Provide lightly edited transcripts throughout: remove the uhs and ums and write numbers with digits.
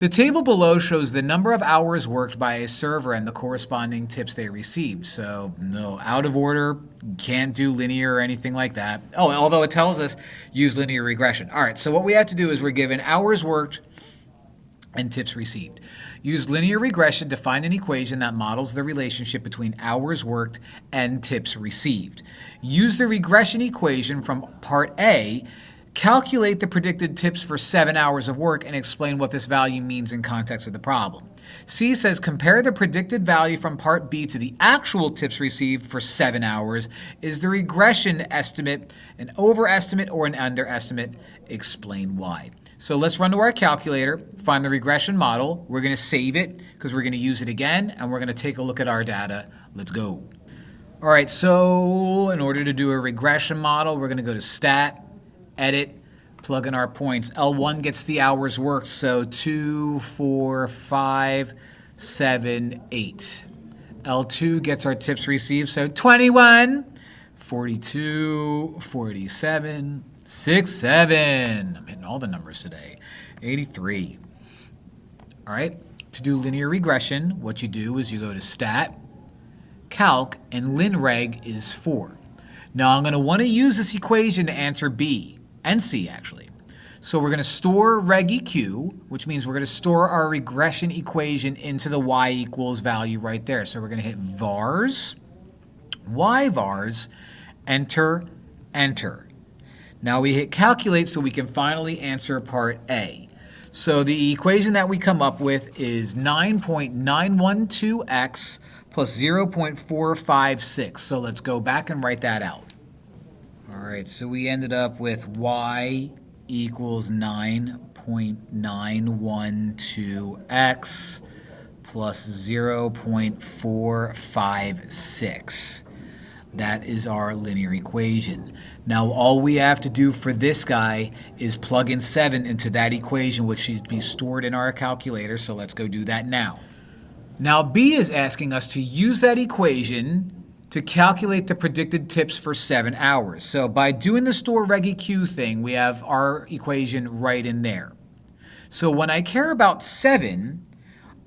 The table below shows the number of hours worked by a server and the corresponding tips they received. So, no, out of order, can't do linear or anything like that. Oh, although it tells us use linear regression. All right, so what we have to do is we're given hours worked and tips received. Use linear regression to find an equation that models the relationship between hours worked and tips received. Use the regression equation from part A. Calculate the predicted tips for 7 hours of work and explain what this value means in context of the problem. C says compare the predicted value from part B to the actual tips received for 7 hours. Is the regression estimate an overestimate or an underestimate? Explain why. So let's run to our calculator, find the regression model. We're going to save it because we're going to use it again, and we're going to take a look at our data. Let's go. All right, so in order to do a regression model, we're going to go to Stat, Edit, plug in our points. L1 gets the hours worked, so 2, 4, 5, 7, 8. L2 gets our tips received, so 21, 42, 47, 6, 7. I'm hitting all the numbers today. 83. All right, to do linear regression, what you do is you go to Stat, Calc, and linreg is 4. Now I'm going to want to use this equation to answer B and C actually. So we're going to store regeq, which means we're going to store our regression equation into the y equals value right there. So we're going to hit vars, y vars, enter, enter. Now we hit calculate so we can finally answer part A. So the equation that we come up with is 9.912x plus 0.456. So let's go back and write that out. All right, so we ended up with y equals 9.912x plus 0.456. That is our linear equation. Now all we have to do for this guy is plug in 7 into that equation, which should be stored in our calculator. So let's go do that now. Now B is asking us to use that equation to calculate the predicted tips for 7 hours. So by doing the store regeq thing, we have our equation right in there. So when I care about 7,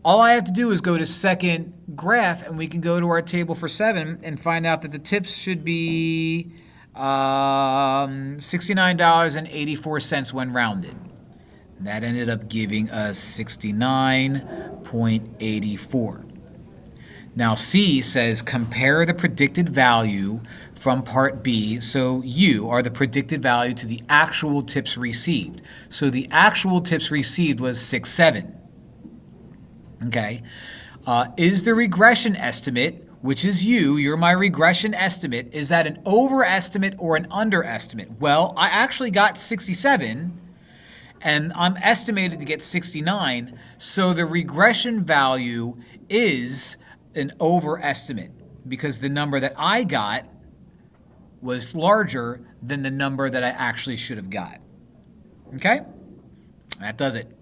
all I have to do is go to second graph and we can go to our table for 7 and find out that the tips should be $69.84 when rounded. That ended up giving us 69.84. Now C says compare the predicted value from part B, so U are the predicted value to the actual tips received. So the actual tips received was 6.7. Okay. Is the regression estimate, which is you're my regression estimate, is that an overestimate or an underestimate? Well, I actually got 67 and I'm estimated to get 69, so the regression value is an overestimate because the number that I got was larger than the number that I actually should have got. Okay? That does it.